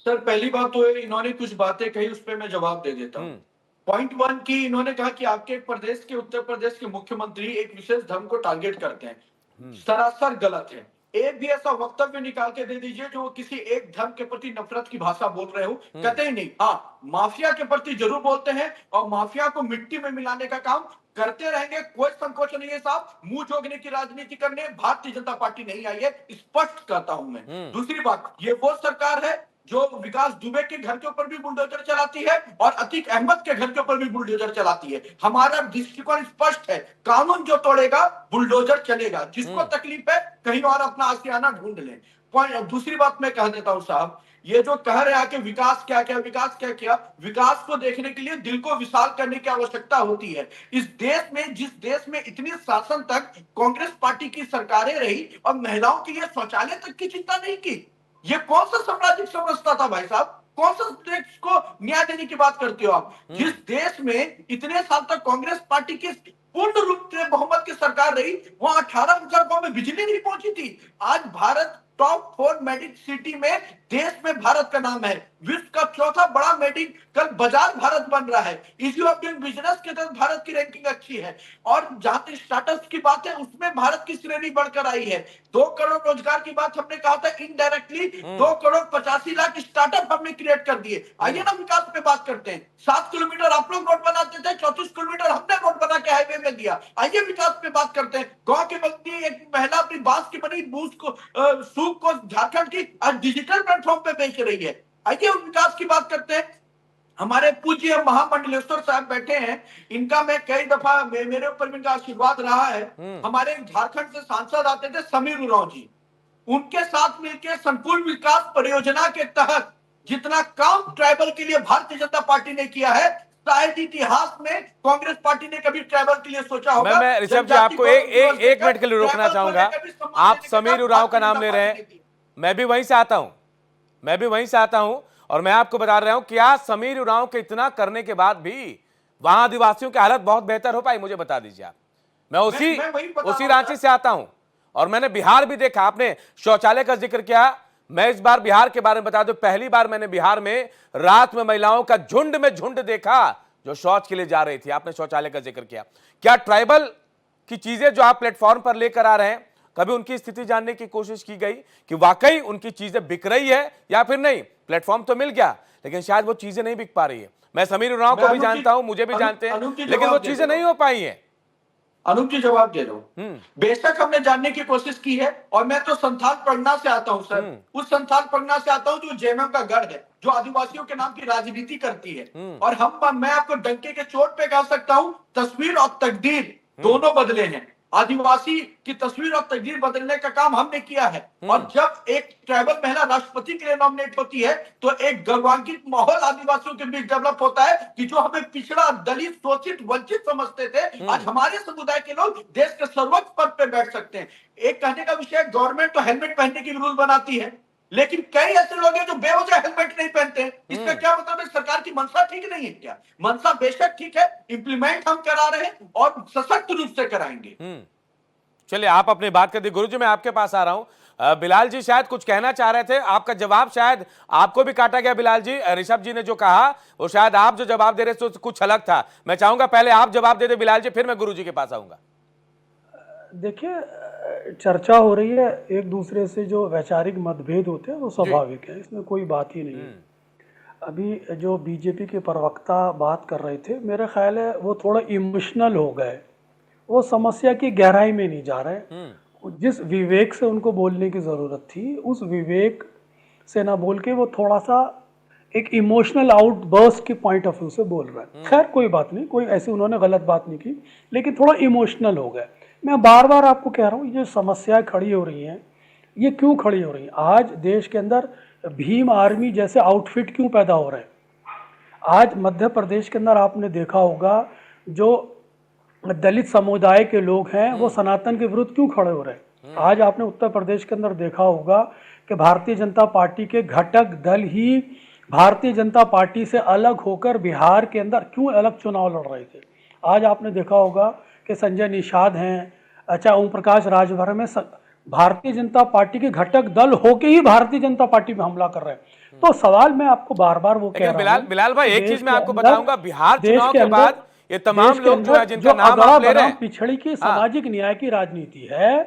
सर, पहली बात तो इन्होंने कुछ बातें कही, उस पर मैं जवाब दे देता हूँ। पॉइंट 1 की इन्होंने कहा कि आपके एक प्रदेश के, उत्तर प्रदेश के मुख्यमंत्री एक विशेष धर्म को टारगेट करते हैं। सरासर गलत है। एक भी ऐसा वक्तव्य निकाल के दे दीजिए जो किसी एक धर्म के प्रति नफरत की भाषा बोल रहे हो, कहते ही नहीं। हाँ, माफिया के प्रति जरूर बोलते हैं और माफिया को मिट्टी में मिलाने का काम करते रहेंगे। कोई संकोच नहीं है साहब मुंह जोगने की राजनीति करने। भारतीय जनता पार्टी नहीं आई है, स्पष्ट कहता हूं मैं। दूसरी बात, ये वो सरकार है जो विकास दुबे के घर के ऊपर भी बुलडोजर चलाती है और अतीक अहमद के घर के ऊपर भी बुलडोजर चलाती है। हमारा दृष्टिकोण स्पष्ट है, कानून जो तोड़ेगा बुलडोजर चलेगा। जिसको तकलीफ है कहीं और अपना आशियाना ढूंढ ले। दूसरी बात मैं कह देता हूं साहब, ये जो कह रहे हैं कि विकास क्या क्या, विकास क्या क्या, विकास को देखने के लिए दिल को विशाल करने की आवश्यकता होती है। इस देश में, जिस देश में इतनी शासन तक कांग्रेस पार्टी की सरकारें रही और महिलाओं के लिए शौचालय तक की चिंता नहीं की, ये कौन सा साम्राज्यिक समझता था भाई साहब? कौन सा देश को न्याय देने की बात करते हो आप? जिस देश में इतने साल तक कांग्रेस पार्टी की पूर्ण रूप से बहुमत की सरकार रही, वहां 18,000 गांव में बिजली नहीं पहुंची थी। आज भारत टॉप 4 मेडिक सिटी में, देश में भारत का नाम है। विश्व का चौथा बड़ा मेडिकल बाजार भारत बन रहा है। इजी ऑफ डूइंग बिजनेस के तहत भारत की रैंकिंग अच्छी है। और जहां तक स्टार्टअप की बात है, उसमें भारत की श्रेणी बढ़कर आई है। 2 करोड़ रोजगार की बात हमने कहा था, इनडायरेक्टली 2 करोड़ 85 लाख स्टार्टअप हमने क्रिएट कर दिए। आइए ना विकास पे बात करते हैं। 7 किलोमीटर आप लोग रोड बनाते थे, 34 किलोमीटर हमने रोड बना के हाईवे में दिया। आइए विकास पे बात करते हैं। गांव के बच्चे, एक महिला अपनी बांस की बनी बूस को, सूप को झारखंड की आज डिजिटल प्लेटफॉर्म पे बेच रही है। आइए विकास की बात करते हैं। हमारे पूज्य महामंडलेश्वर साहब बैठे हैं, इनका मैं कई दफा, मेरे ऊपर इनका आशीर्वाद रहा है। हमारे झारखंड से सांसद आते थे समीर उरांव जी, उनके साथ मिलकर संपूर्ण विकास परियोजना के तहत जितना काम ट्राइबल के लिए भारतीय जनता पार्टी ने किया है, शायद इतिहास में कांग्रेस पार्टी ने कभी ट्राइबल के लिए सोचा होगा। मैं ऋषभ जी आपको एक मिनट के लिए रोकना चाहूंगा। आप समीर उरांव का नाम ले रहे हैं, मैं भी वहीं से आता हूं और मैं आपको बता रहा हूं कि आज समीर उरांव के इतना करने के बाद भी वहां आदिवासियों की हालत बहुत बेहतर हो पाई। मुझे बता दीजिए आप। मैं उसी रांची से आता हूं और मैंने बिहार भी देखा। आपने शौचालय का जिक्र किया, मैं इस बार बिहार के बारे में बता दूं, पहली बार मैंने बिहार में रात में महिलाओं का झुंड में झुंड देखा जो शौच के लिए जा रही थी। आपने शौचालय का जिक्र किया। क्या ट्राइबल की चीजें जो आप प्लेटफॉर्म पर लेकर आ रहे हैं, कभी उनकी स्थिति जानने की कोशिश की गई कि वाकई उनकी चीजें बिक रही है या फिर नहीं? प्लेटफॉर्म तो मिल गया, लेकिन शायद वो चीजें नहीं बिक पा रही है। मैं समीर उरांव को भी जानता हूं, मुझे भी जानते हैं, लेकिन वो चीजें नहीं हो पाई हैं। अनूप जी जवाब दे दो। बेशक हमने जानने की कोशिश की है और मैं तो संथाल परगना से आता हूं सर। उस संथाल परगना से आता हूं जो जेएमएम का गढ़ है, जो आदिवासियों के नाम की राजनीति करती है। और मैं आपको डंके के चोट पे कह सकता हूं, तस्वीर और तकदीर दोनों बदले हैं। आदिवासी की तस्वीर और तकदीर बदलने का काम हमने किया है। और जब एक ट्राइबल महिला राष्ट्रपति के लिए नॉमिनेट होती है तो एक गर्वांकित माहौल आदिवासियों के बीच डेवलप होता है कि जो हमें पिछड़ा, दलित, शोषित, वंचित समझते थे, आज हमारे समुदाय के लोग देश के सर्वोच्च पद पे बैठ सकते हैं। एक कहने का विषय, गवर्नमेंट तो हेलमेट पहनने की रूल बनाती है, लेकिन कई ऐसे लोग हैं जो बेवजह हेलमेट नहीं पहनते हैं। इसका क्या मतलब है? सरकार की मंशा ठीक नहीं है क्या? मंशा बेशक ठीक है, इंप्लीमेंट हम करा रहे हैं और सशक्त रूप से कराएंगे। चलिए, आप अपनी बात कर दी। गुरुजी मैं आपके पास आ रहा हूं। बिलाल जी शायद कुछ कहना चाह रहे थे, आपका जवाब शायद आपको भी काटा गया। बिलाल जी, ऋषभ जी ने जो कहा वो शायद आप जो जवाब दे रहे थे तो कुछ अलग था। मैं चाहूंगा पहले आप जवाब दे दे बिलाल जी, फिर मैं गुरुजी के पास आऊंगा। देखिए, चर्चा हो रही है, एक दूसरे से जो वैचारिक मतभेद होते हैं वो स्वाभाविक है, इसमें कोई बात ही नहीं है। अभी जो बीजेपी के प्रवक्ता बात कर रहे थे, मेरा ख्याल है वो थोड़ा इमोशनल हो गए। वो समस्या की गहराई में नहीं जा रहे। जिस विवेक से उनको बोलने की ज़रूरत थी, उस विवेक से ना बोल के वो थोड़ा सा एक इमोशनल आउटबर्स्ट के पॉइंट ऑफ व्यू से बोल रहा है। खैर कोई बात नहीं, कोई ऐसी उन्होंने गलत बात नहीं की, लेकिन थोड़ा इमोशनल हो गए। मैं बार बार आपको कह रहा हूँ, ये जो समस्याएं खड़ी हो रही हैं, ये क्यों खड़ी हो रही हैं? आज देश के अंदर भीम आर्मी जैसे आउटफिट क्यों पैदा हो रहे हैं? आज मध्य प्रदेश के अंदर आपने देखा होगा, जो दलित समुदाय के लोग हैं वो सनातन के विरुद्ध क्यों खड़े हो रहे हैं? आज आपने उत्तर प्रदेश के अंदर देखा होगा कि भारतीय जनता पार्टी के घटक दल ही भारतीय जनता पार्टी से अलग होकर बिहार के अंदर क्यों अलग चुनाव लड़ रहे थे। आज आपने देखा होगा कि संजय निषाद हैं, अच्छा ओम प्रकाश राजभर में भारतीय जनता पार्टी के घटक दल होके ही भारतीय जनता पार्टी में हमला कर रहे हैं। तो सवाल मैं आपको बार बार वो कह रहा हूं, बिलाल भाई एक चीज मैं आपको बताऊंगा, बिहार चुनाव के बाद ये तमाम लोग जो है जिनका नाम आप ले रहे हैं, पिछड़ी की सामाजिक न्याय की राजनीति है,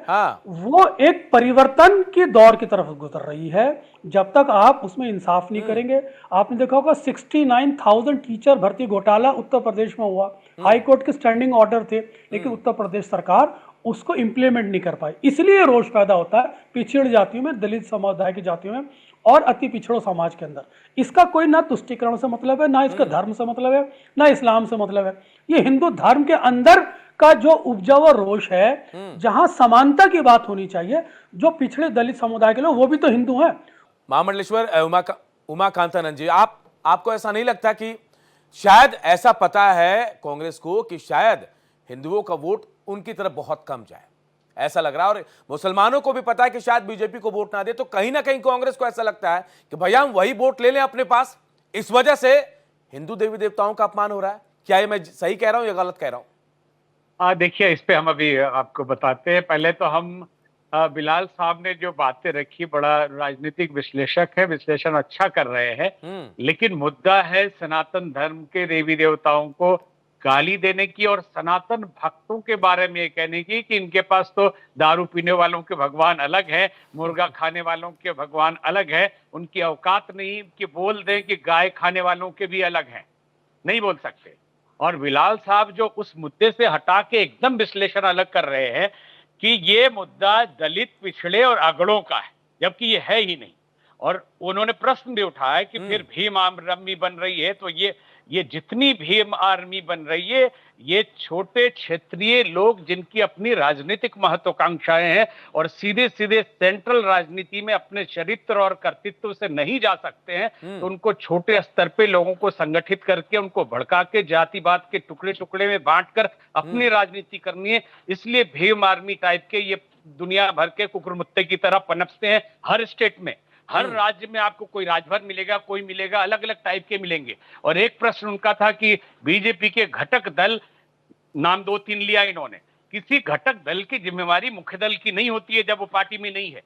वो एक परिवर्तन के दौर की तरफ गुजर रही है। जब तक आप उसमें इंसाफ नहीं करेंगे, आपने देखा होगा 69,000 टीचर भर्ती घोटाला उत्तर प्रदेश में हुआ, हाई कोर्ट के स्टैंडिंग ऑर्डर थे, लेकिन उत्तर प्रदेश सरकार उसको इंप्लीमेंट नहीं कर पाई। इसलिए रोष पैदा होता है पिछड़ जातियों में, दलित समुदाय की जातियों में और अति पिछड़ो समाज के अंदर। इसका कोई ना तुष्टिकरण से मतलब है, ना इसका धर्म से मतलब है, ना इस्लाम से मतलब है। ये हिंदू धर्म के अंदर का जो उपजा हुआ रोष है, जहां समानता की बात होनी चाहिए। जो पिछड़े दलित समुदाय के लोग वो भी तो हिंदू हैं। महामंडलेश्वर उमाकांतानंद जी, आपको ऐसा नहीं लगता कि शायद ऐसा पता है कांग्रेस को कि शायद हिंदुओं का वोट उनकी तरफ बहुत कम जाए, ऐसा लग रहा है, और मुसलमानों को भी पता है कि शायद बीजेपी को वोट ना दे, तो कहीं ना कहीं कांग्रेस को ऐसा लगता है कि भैया हम वही वोट ले लें अपने पास, इस वजह से हिंदू देवी देवताओं का अपमान हो रहा है। क्या ये मैं सही कह रहा हूं या गलत कह रहा हूं? देखिए, इस पे हम अभी आपको बताते हैं। पहले तो हम बिलाल साहब ने जो बातें रखी, बड़ा राजनीतिक विश्लेषक है, विश्लेषण अच्छा कर रहे हैं, लेकिन मुद्दा है सनातन धर्म के देवी देवताओं को गाली देने की और सनातन भक्तों के बारे में ये कहने की कि इनके पास तो दारू पीने वालों के भगवान अलग है, मुर्गा खाने वालों के भगवान अलग है, उनकी औकात नहीं कि बोल दें कि गाय खाने वालों के भी अलग हैं, नहीं बोल सकते। और बिलाल साहब जो उस मुद्दे से हटा के एकदम विश्लेषण अलग कर रहे हैं कि ये मुद्दा दलित, पिछड़े और अगड़ों का है, जबकि ये है ही नहीं। और उन्होंने प्रश्न भी उठाया कि फिर भीम आर्मी बन रही है, तो ये जितनी भीम आर्मी बन रही है, ये छोटे क्षेत्रीय लोग जिनकी अपनी राजनीतिक महत्वाकांक्षाएं हैं और सीधे सीधे सेंट्रल राजनीति में अपने चरित्र और कर्तृत्व से नहीं जा सकते हैं, तो उनको छोटे स्तर पे लोगों को संगठित करके उनको भड़का के जातिवाद के टुकड़े टुकड़े में बांटकर अपनी राजनीति करनी है। इसलिए भीम आर्मी टाइप के ये दुनिया भर के कुकुरमुत्ते की तरह पनपते हैं हर स्टेट में। हर राज्य में आपको कोई राजभर मिलेगा, कोई मिलेगा, अलग अलग टाइप के मिलेंगे। और एक प्रश्न उनका था कि बीजेपी के घटक दल, नाम 2-3 लिया इन्होंने, किसी घटक दल की जिम्मेवारी मुख्य दल की नहीं होती है जब वो पार्टी में नहीं है।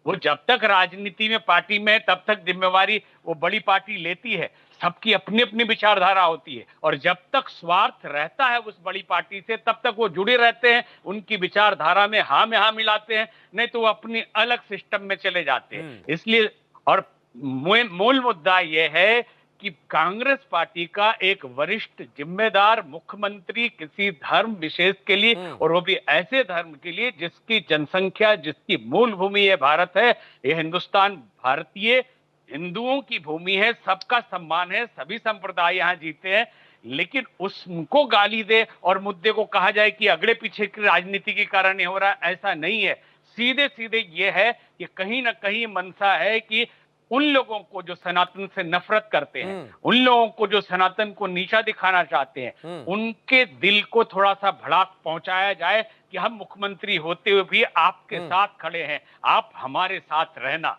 वो जब तक राजनीति में पार्टी में, तब तक जिम्मेवारी वो बड़ी पार्टी लेती है। सबकी अपनी अपनी विचारधारा होती है और जब तक स्वार्थ रहता है उस बड़ी पार्टी से, तब तक वो जुड़े रहते हैं, उनकी विचारधारा में हाँ मिलाते हैं, नहीं तो वो अपनी अलग सिस्टम में चले जाते हैं। इसलिए और मूल मुद्दा यह है कि कांग्रेस पार्टी का एक वरिष्ठ जिम्मेदार मुख्यमंत्री किसी धर्म विशेष के लिए, और वो भी ऐसे धर्म के लिए जिसकी जनसंख्या, जिसकी मूल भूमि है भारत है, ये हिंदुस्तान भारतीय हिंदुओं की भूमि है, सबका सम्मान है, सभी संप्रदाय यहाँ जीते हैं, लेकिन उसको गाली दे और मुद्दे को कहा जाए कि अगले पीछे की राजनीति के कारण ये हो रहा है, ऐसा नहीं है। सीधे सीधे ये है कि कहीं ना कहीं मंशा है कि उन लोगों को जो सनातन से नफरत करते हैं, उन लोगों को जो सनातन को नीचा दिखाना चाहते हैं, उनके दिल को थोड़ा सा भड़ाक पहुंचाया जाए कि हम मुख्यमंत्री होते हुए भी आपके साथ खड़े हैं, आप हमारे साथ रहना।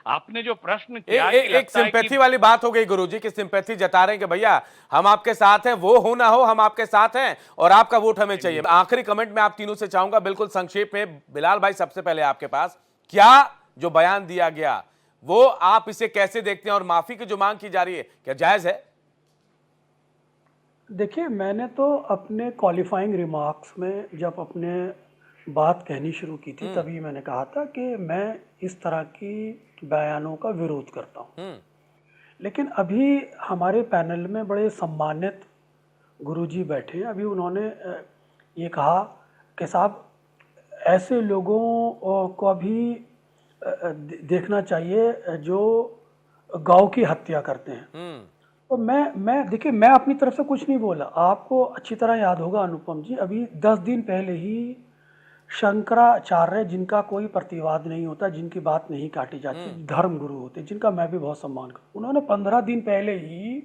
आपने जो प्रश्न किया, एक सिंपैथी वाली बात हो गई गुरुजी की, सिंपैथी जता रहे हैं कि भैया हम आपके साथ हैं, वो हो ना हो हम आपके साथ हैं और आपका वोट हमें चाहिए। आखिरी कमेंट में आप तीनों से चाहूंगा बिल्कुल संक्षेप में। बिलाल भाई सबसे पहले आपके पास, क्या जो बयान दिया गया वो आप इसे कैसे देखते हैं और माफी की जो मांग की जा रही है क्या जायज है? देखिए, मैंने तो अपने क्वालिफाइंग रिमार्क्स में जब अपने बात कहनी शुरू की थी तभी मैंने कहा था कि मैं इस तरह की बयानों का विरोध करता हूं। लेकिन अभी हमारे पैनल में बड़े सम्मानित गुरुजी बैठे हैं, अभी उन्होंने ये कहा कि साहब ऐसे लोगों को भी देखना चाहिए जो गौ की हत्या करते हैं। तो मैं देखिए, मैं अपनी तरफ से कुछ नहीं बोला। आपको अच्छी तरह याद होगा अनुपम जी, अभी 10 दिन पहले ही शंकराचार्य, जिनका कोई प्रतिवाद नहीं होता, जिनकी बात नहीं काटी जाती, धर्म गुरु होते, जिनका मैं भी बहुत सम्मान करता हूं, उन्होंने 15 दिन पहले ही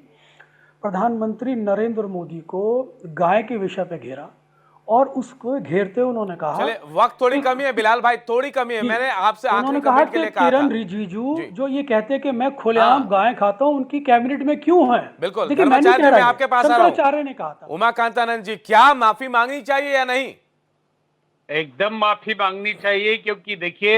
प्रधानमंत्री नरेंद्र मोदी को गाय के विषय पे घेरा और उसको घेरते हुए उन्होंने कहा, चले वक्त थोड़ी कमी है बिलाल भाई, थोड़ी कमी है, मैंने आपसे आखिरी उन्होंने कहा कमेंट के कि लिए कहा किरण था। रिजिजू जो ये कहते हैं कि मैं खुलेआम गाय खाता हूं, उनकी कैबिनेट में क्यों है? बिल्कुल, देखिए, मैं नहीं धर्माचार्य कह जी, मैं रहा, आपके पास आ रहा हूं। शंकराचार्य ने कहा था। उमाकांतानंद जी, क्या माफी मांगनी चाहिए या नहीं? एकदम माफी मांगनी चाहिए, क्योंकि देखिए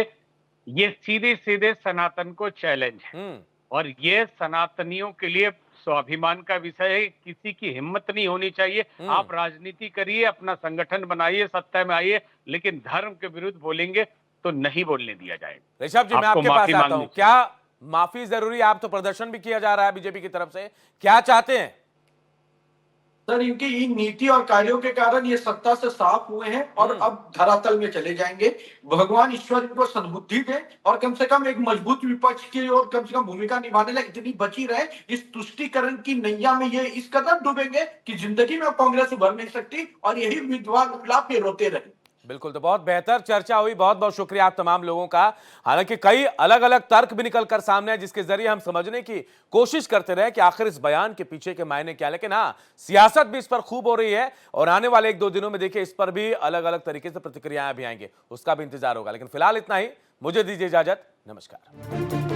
ये सीधे सीधे सनातन को चैलेंज है और ये सनातनियों के लिए स्वाभिमान का विषय है। किसी की हिम्मत नहीं होनी चाहिए। आप राजनीति करिए, अपना संगठन बनाइए, सत्ता में आइए, लेकिन धर्म के विरुद्ध बोलेंगे तो नहीं बोलने दिया जाएगा। ऋषभ जी, मैं आपको आपके पास माफी आता हूं। मांगनी क्या माफी जरूरी है? आप तो प्रदर्शन भी किया जा रहा है बीजेपी की तरफ से, क्या चाहते हैं? सर, इनकी इन नीति और कार्यों के कारण ये सत्ता से साफ हुए हैं और अब धरातल में चले जाएंगे। भगवान ईश्वर इनको सद्बुद्धि दे और कम से कम एक मजबूत विपक्ष की और कम से कम भूमिका निभाने लायक इतनी बची रहे। इस तुष्टीकरण की नैया में ये इस कदर डूबेंगे कि जिंदगी में कांग्रेस उभर नहीं सकती और यही विद्वान विलाप पे रोते रहे। बिल्कुल, तो बहुत बेहतर चर्चा हुई। बहुत बहुत शुक्रिया आप तमाम लोगों का। हालांकि कई अलग अलग तर्क भी निकल कर सामने आए, जिसके जरिए हम समझने की कोशिश करते रहे कि आखिर इस बयान के पीछे के मायने क्या। लेकिन हाँ, सियासत भी इस पर खूब हो रही है और आने वाले 1-2 दिनों में देखिए इस पर भी अलग अलग तरीके से प्रतिक्रियाएं भी आएंगे, उसका भी इंतजार होगा। लेकिन फिलहाल इतना ही, मुझे दीजिए इजाजत, नमस्कार।